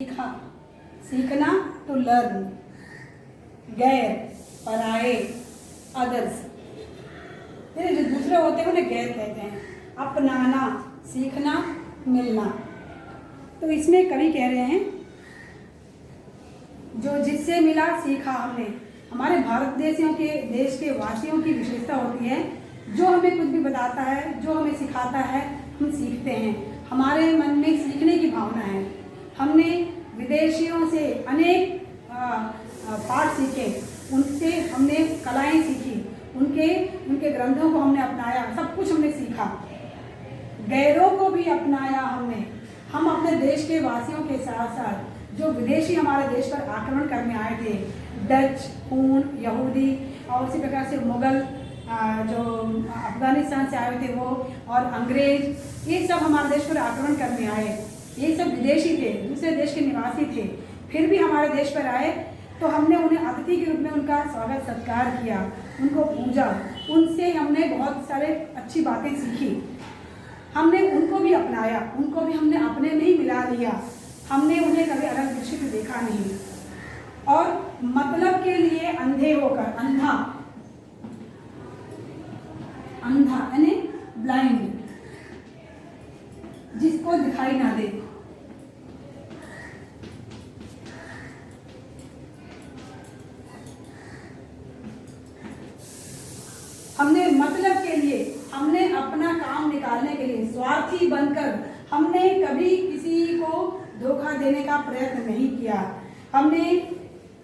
सीखा, सीखना to learn, गैर, पराए, अदर्स। जो दूसरे होते हैं उन्हें गैर कहते हैं। अपनाना, सीखना, मिलना। तो इसमें कवि कह रहे हैं जो जिससे मिला सीखा हमने। हमारे भारत देश के वासियों की विशेषता होती है, जो हमें कुछ भी बताता है, जो हमें सिखाता है, हम सीखते हैं। हमारे मन में सीखने की भावना है। हमने विदेशियों से अनेक पाठ सीखे, उनसे हमने कलाएं सीखी, उनके ग्रंथों को हमने अपनाया, सब कुछ हमने सीखा। गैरों को भी अपनाया हमने। हम अपने देश के वासियों के साथ साथ जो विदेशी हमारे देश पर आक्रमण करने आए थे, डच, हूण, यहूदी और उसी प्रकार से मुगल, जो अफगानिस्तान से आए थे वो, और अंग्रेज, ये सब हमारे देश पर आक्रमण करने आए। ये सब विदेशी थे, दूसरे देश के निवासी थे, फिर भी हमारे देश पर आए तो हमने उन्हें अतिथि के रूप में उनका स्वागत सत्कार किया, उनको पूजा, उनसे हमने बहुत सारे अच्छी बातें सीखी। हमने उनको भी अपनाया, उनको भी हमने अपने में ही मिला लिया। हमने उन्हें कभी अलग दृष्टि से देखा नहीं। और मतलब के लिए अंधे होकर, अंधा यानी ब्लाइंड, जिसको दिखाई ना दे। हमने मतलब के लिए, हमने अपना काम निकालने के लिए स्वार्थी बनकर हमने कभी किसी को धोखा देने का प्रयत्न नहीं किया। हमने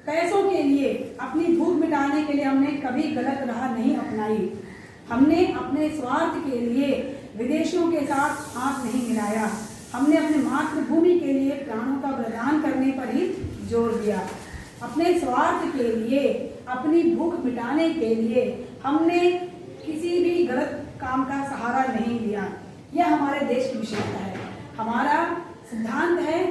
पैसों के लिए, अपनी भूख मिटाने के लिए हमने कभी गलत राह नहीं अपनाई। हमने अपने स्वार्थ के लिए विदेशियों के साथ हाथ नहीं मिलाया। हमने अपने मातृभूमि के लिए प्राणों का बलिदान करने पर ही जोर दिया। अपने स्वार्थ के लिए, अपनी भूख मिटाने के लिए हमने किसी भी गलत काम का सहारा नहीं लिया। यह हमारे देश की विशेषता है। हमारा सिद्धांत है,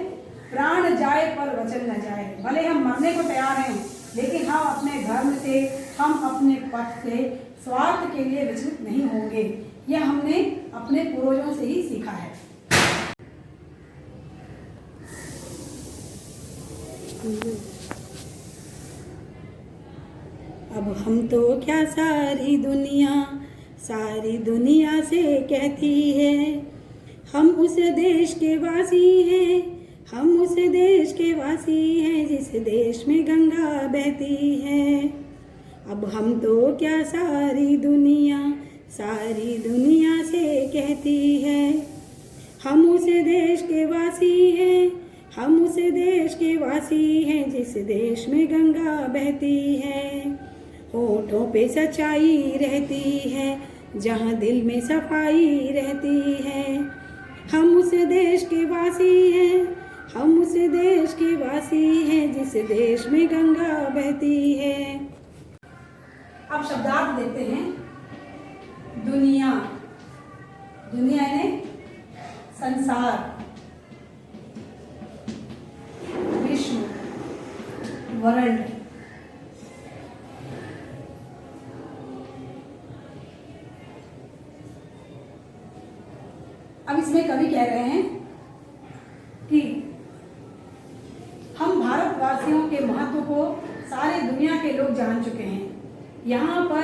प्राण जाए पर वचन न जाए। भले हम मरने को तैयार हैं, लेकिन हम अपने धर्म से, हम अपने पथ से स्वार्थ के लिए विचलित नहीं होंगे। यह हमने अपने पूर्वजों से ही सीखा है। अब हम तो क्या सारी दुनिया से कहती है, हम उस देश के वासी हैं, हम उस देश के वासी हैं जिस देश में गंगा बहती है। अब हम तो क्या सारी दुनिया से कहती है, हम उस देश के वासी हैं, हम उस देश के वासी हैं जिस देश में गंगा बहती है। होठों पे सच्चाई रहती है, जहाँ दिल में सफाई रहती है। हम उस देश के वासी हैं, हम उस देश के वासी हैं जिस देश में गंगा बहती है। अब शब्दार्थ देखते हैं। दुनिया, दुनिया यानी संसार, विश्व, वर्ल्ड। अब इसमें कवि कह रहे हैं कि हम भारतवासियों के महत्व को सारी दुनिया के लोग जान चुके हैं। यहाँ पर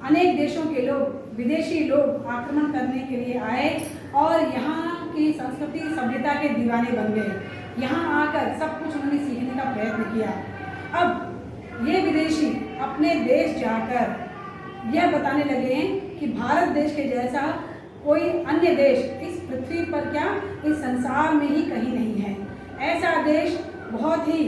अनेक देशों के लोग, विदेशी लोग आक्रमण करने के लिए आए और यहाँ की संस्कृति सभ्यता के दीवाने बन गए। यहाँ आकर सब कुछ उन्होंने सीखने का प्रयत्न किया। अब ये विदेशी अपने देश जाकर यह बताने लगे हैं कि भारत देश के जैसा कोई अन्य देश इस पृथ्वी पर, क्या इस संसार में ही कहीं नहीं है। ऐसा देश बहुत ही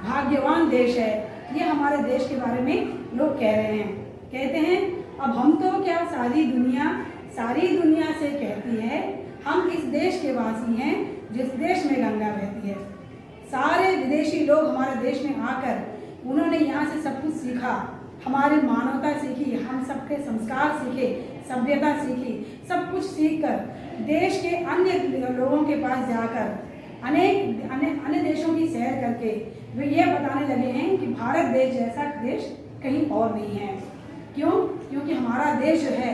भाग्यवान देश है। ये हमारे देश के बारे में लोग कह रहे हैं। कहते हैं अब हम तो क्या सारी दुनिया से कहती है, हम इस देश के वासी हैं जिस देश में गंगा बहती है। सारे विदेशी लोग हमारे देश में आकर उन्होंने यहाँ से सब कुछ सीखा, हमारी मानवता सीखी, हम सबके संस्कार सीखे, सभ्यता सीखी। सब कुछ सीखकर देश के अन्य लोगों के पास जाकर अन्य देशों की सैर करके वे ये बताने लगे हैं कि भारत देश जैसा देश कहीं और नहीं है। क्यों? क्योंकि हमारा देश जो है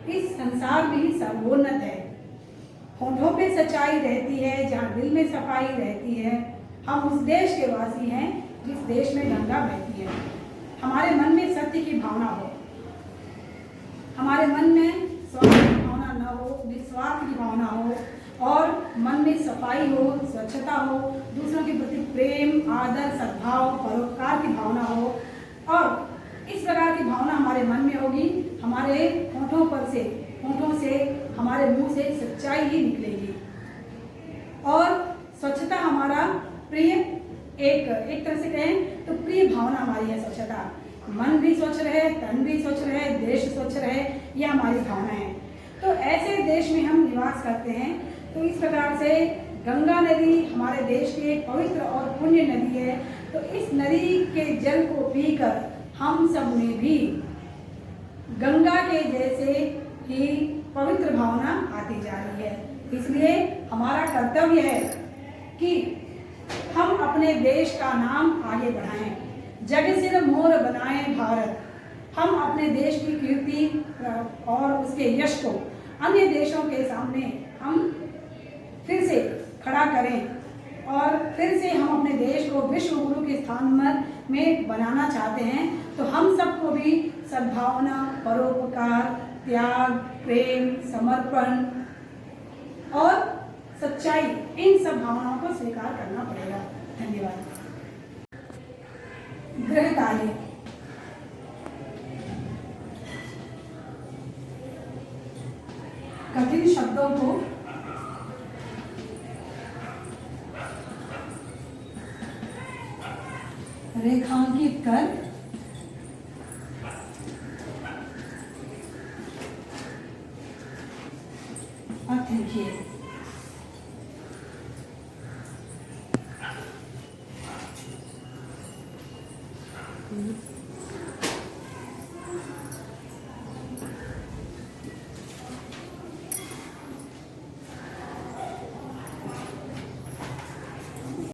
इस संसार में ही सर्वोन्नत है। होठों पे सच्चाई रहती है, जहाँ दिल में सफाई रहती है, हम उस देश के वासी हैं जिस देश में गंगा बहती है। हमारे मन में सत्य की भावना हो, हमारे मन में स्वार्थ की भावना न हो, निस्वार्थ की भावना हो, और मन में सफाई हो, स्वच्छता हो, दूसरों के प्रति प्रेम, आदर, सद्भाव, परोपकार की भावना हो। और इस प्रकार की भावना हमारे मन में होगी, हमारे होठों से हमारे मुंह से सच्चाई ही निकलेगी। और स्वच्छता हमारा प्रिय, एक तरह से कहें तो प्रिय भावना हमारी है स्वच्छता। मन भी स्वच्छ रहे, तन भी स्वच्छ रहे, देश स्वच्छ रहे, यह हमारी भावना है। तो ऐसे देश में हम निवास करते हैं। तो इस प्रकार से गंगा नदी हमारे देश की एक पवित्र और पुण्य नदी है। तो इस नदी के जल को पीकर हम सब में भी गंगा के जैसे ही पवित्र भावना आती जा रही है। इसलिए हमारा कर्तव्य है कि हम अपने देश का नाम आगे बढ़ाएं, जग सिर मोर बनाएं भारत। हम अपने देश की कीर्ति और उसके यश को अन्य देशों के सामने हम फिर से खड़ा करें और फिर से हम अपने देश को विश्व गुरु के स्थान में बनाना चाहते हैं। तो हम सबको भी सद्भावना, परोपकार, त्याग, प्रेम, समर्पण और सच्चाई, इन सब भावनाओं को स्वीकार करना पड़ेगा। धन्यवाद। गृहताली। कठिन शब्दों को रेखांकित कर अर्थ लिखिए।